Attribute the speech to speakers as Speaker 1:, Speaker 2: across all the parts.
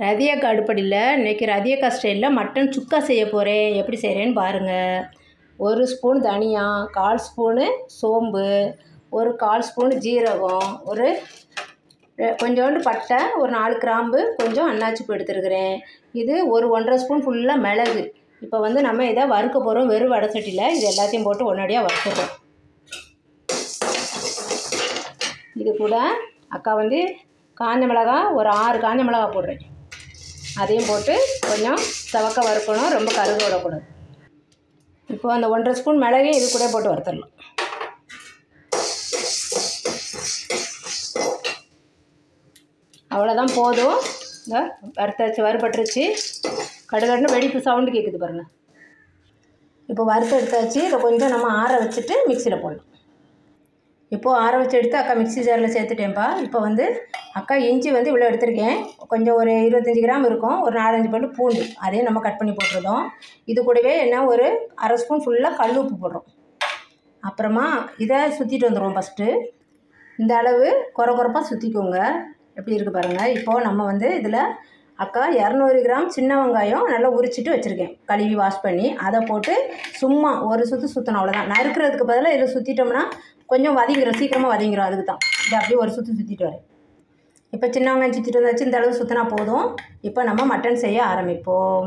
Speaker 1: ரதியக்கா அடுப்படியில் இன்றைக்கி ரதியக்கா ஸ்டைலில் மட்டன் சுக்கா செய்ய போகிறேன். எப்படி செய்கிறேன்னு பாருங்கள். 1 ஸ்பூன் தனியா, 1/4 ஸ்பூனு சோம்பு, ஒரு 1/4 ஸ்பூனு ஜீரகம், கொஞ்சோண்டு பட்டை, ஒரு 4 கிராம்பு, கொஞ்சம் அன்னாச்சிப்பூ எடுத்துருக்கிறேன். இது ஒரு 1.5 ஸ்பூன் ஃபுல்லாக மிளகு. இப்போ நம்ம இதை வறுக்க போகிறோம். வெறும் வடை சட்டியில் இது எல்லாத்தையும் போட்டு ஒன்றடியாக வறுத்துடுறோம். இது கூட அக்கா காஞ்ச மிளகா ஒரு 6 காஞ்ச மிளகா போடுறேன். அதையும் போட்டு கொஞ்சம் சவக்க வறுக்கணும், ரொம்ப கருக விடக்கூடாது. இப்போ அந்த 1.5 ஸ்பூன் மிளகையும் இது கூட போட்டு வறுத்துடலாம். அவ்வளோதான், போதும். இந்த வறுத்தாச்சு, வறுபட்டுருச்சு. கடுகடுன்னு வெடிப்பு சவுண்டு கேட்குது பாருங்கள். இப்போ வறுத்து எடுத்தாச்சு. இதை கொஞ்சம் நம்ம ஆற வச்சுட்டு மிக்சியில் போடலாம். இப்போது ஆற வச்சு எடுத்து அக்கா மிக்சி ஜாரில் சேர்த்துட்டேன்ப்பா. இப்போ அக்கா இஞ்சி இவ்வளோ எடுத்திருக்கேன். கொஞ்சம் ஒரு 25 கிராம் இருக்கும். ஒரு 4-5 பல்லு பூண்டு, அதையும் நம்ம கட் பண்ணி போட்டுருந்தோம். இது கூடவே ஒரு 1/2 ஸ்பூன் ஃபுல்லாக கல் உப்பு போடுறோம். அப்புறமா இதை சுற்றிட்டு வந்துடுவோம். ஃபஸ்ட்டு இந்த அளவு குறப்பாக சுற்றிக்கோங்க. எப்படி இருக்குது பாருங்கள். இப்போது நம்ம இதில் அக்கா 200 கிராம் சின்ன வெங்காயம் நல்லா உரிச்சிட்டு வச்சுருக்கேன், கழுவி வாஷ் பண்ணி. அதை போட்டு சும்மா ஒரு சுற்றணும், அவ்வளோதான். நறுக்கிறதுக்கு பதிலாக இதில் சுற்றிட்டோம்னா கொஞ்சம் வதங்கிடும், சீக்கிரமாக வதங்கிடும். அதுக்கு தான் இதை அப்படியே ஒரு சுற்றிட்டு வரேன். இப்போ சின்ன வெங்காயம் சுற்றிட்டு வந்தாச்சு. இந்த அளவு சுற்றினா போதும். இப்போ நம்ம மட்டன் செய்ய ஆரம்பிப்போம்.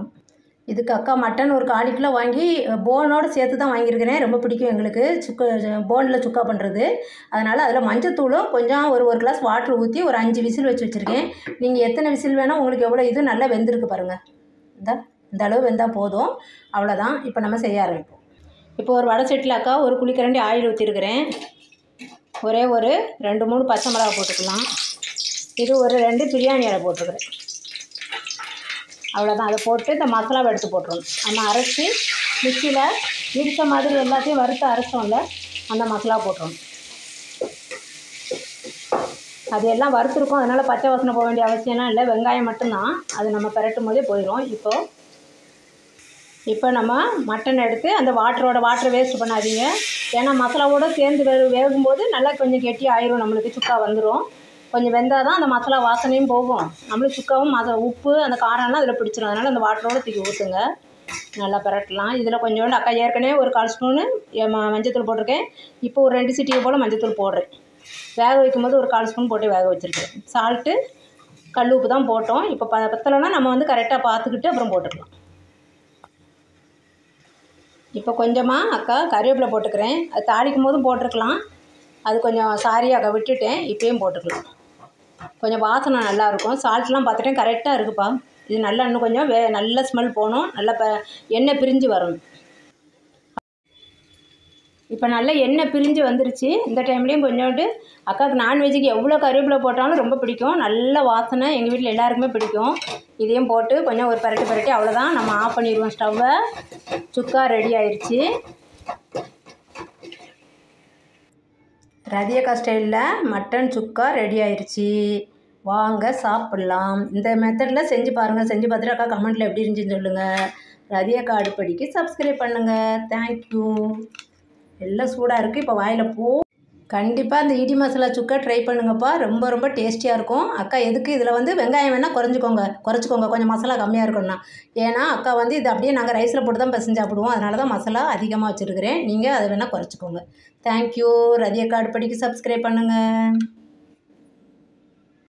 Speaker 1: இதுக்கு அக்கா மட்டன் ஒரு 1/4 கிலோ வாங்கி போனோடு சேர்த்து தான் வாங்கியிருக்கிறேன். ரொம்ப பிடிக்கும் எங்களுக்கு போனில் சுக்கா பண்ணுறது. அதனால் அதில் மஞ்சத்தூளும் கொஞ்சம் ஒரு கிளாஸ் வாட்ரு ஊற்றி ஒரு 5 விசில் வச்சுருக்கேன். நீங்கள் எத்தனை விசில் வேணால் உங்களுக்கு எவ்வளோ இது நல்லா வெந்திருக்கு பாருங்கள். இந்த அளவு வெந்தால் போதும். அவ்வளோதான். இப்போ நம்ம செய்ய ஆரம்பிப்போம். இப்போ ஒரு வடை சட்டியில் அக்கா ஒரு குழிக்கரண்டி ஆயில் ஊற்றிருக்கிறேன். ஒரு 2-3 பச்சை மிளகா போட்டுக்கலாம். இது ஒரு 2 பிரியாணி இலை போட்டுருக்குறேன். அவ்வளோதான். அதை போட்டு இந்த மசாலாவை எடுத்து போட்டுருவோம். நம்ம அரைச்சி மிக்சியில் இடித்த மாதிரி எல்லாத்தையும் வறுத்து அரைச்சோம்ல, அந்த மசாலா போட்டுருவோம். அது எல்லாம் வறுத்துருக்கோம், அதனால் பச்சை வாசனை போக வேண்டிய அவசியம்லாம் இல்லை. வெங்காயம் மட்டும்தான், அது நம்ம பிரட்டும் போதே போயிடும். இப்போ நம்ம மட்டன் எடுத்து அந்த வாட்டரை வேஸ்ட் பண்ணாதீங்க. ஏன்னா மசாலாவோடு சேர்ந்து வேகும்போது நல்லா கொஞ்சம் கெட்டி ஆயிரும், நம்மளுக்கு சுக்கா வந்துடும். கொஞ்சம் வெந்தால் தான் அந்த மசாலா வாசனையும் போகும், நம்மளுக்கு சுக்காவும் உப்பு அந்த காரம்லாம் அதில் பிடிச்சிடும். அதனால் அந்த வாட்டரோடு தூக்கி ஊற்றுங்க, நல்லா பிரட்டலாம். இதில் கொஞ்சோண்டு அக்கா ஏற்கனவே ஒரு 1/4 ஸ்பூனு மஞ்சத்தூள் போட்டிருக்கேன். இப்போ ஒரு 2 சிட்டிகை போல் மஞ்சத்தூள் போடுறேன். வேக வைக்கும்போது ஒரு 1/4 ஸ்பூன் போட்டு வேக வச்சுருக்கேன். சால்ட்டு கல் உப்பு தான் போட்டோம். இப்போ பத்தலைன்னா நம்ம கரெக்டாக பார்த்துக்கிட்டு அப்புறம் போட்டுக்கலாம். இப்போ கொஞ்சமாக அக்கா கருவேப்பிலை போட்டுக்கிறேன். அது தாளிக்கும் போதும் போட்டிருக்கலாம், அது கொஞ்சம் சாரியாக விட்டுட்டேன். இப்போயும் போட்டுக்கலாம், கொஞ்சம் வாசனை நல்லாயிருக்கும். சால்ட்லாம் பார்த்துட்டேன், கரெக்டாக இருக்குப்பா. இது நல்லா இன்னும் கொஞ்சம் நல்ல ஸ்மெல் போகணும், நல்லா எண்ணெய் பிரிஞ்சு வரணும். இப்போ நல்லா எண்ணெய் பிரிஞ்சு வந்துருச்சு. இந்த டைம்லேயும் கொஞ்சோண்டு அக்காவுக்கு நான்வெஜ்ஜுக்கு எவ்வளோ கருவேப்பிலை போட்டாலும் ரொம்ப பிடிக்கும், நல்ல வாசனை. எங்கள் வீட்டில் எல்லாருக்குமே பிடிக்கும். இதையும் போட்டு கொஞ்சம் ஒரு பரட்டி அவ்வளோதான், நம்ம ஆஃப் பண்ணிடுவோம் ஸ்டவ்வை. சுக்கா ரெடி ஆயிடுச்சு. ரதியக்கா ஸ்டைலில் மட்டன் சுக்கா ரெடி ஆயிடுச்சு. வாங்க சாப்பிட்லாம். இந்த மெத்தடில் செஞ்சு பாருங்கள். செஞ்சு பார்த்துட்டு அக்கா கமெண்ட்டில் எப்படி இருந்துச்சுன்னு சொல்லுங்கள். ரதியக்கா அடுப்படிக்கு சப்ஸ்கிரைப் பண்ணுங்கள். தேங்க்யூ. எல்லாம் சூடாக இருக்குது, இப்போ வாயில் கண்டிப்பாக அந்த இடி மசாலா சுக்கா ட்ரை பண்ணுங்கப்பா. ரொம்ப டேஸ்டியாக இருக்கும். அக்கா எதுக்கு இதில் வெங்காயம் வேணால் குறைச்சிக்கோங்க, கொஞ்சம் மசாலா கம்மியாக இருக்கும்னா. ஏன்னா அக்கா இது அப்படியே நாங்கள் ரைஸில் போட்டு தான் பிசைஞ்சு சாப்பிடுவோம். அதனால தான் மசாலா அதிகமாக வச்சுருக்கிறேன். நீங்கள் அதை வேணால் குறைச்சிக்கோங்க. தேங்க்யூ. ரதியக்கா அடுப்படிக்கு சப்ஸ்கிரைப் பண்ணுங்கள்.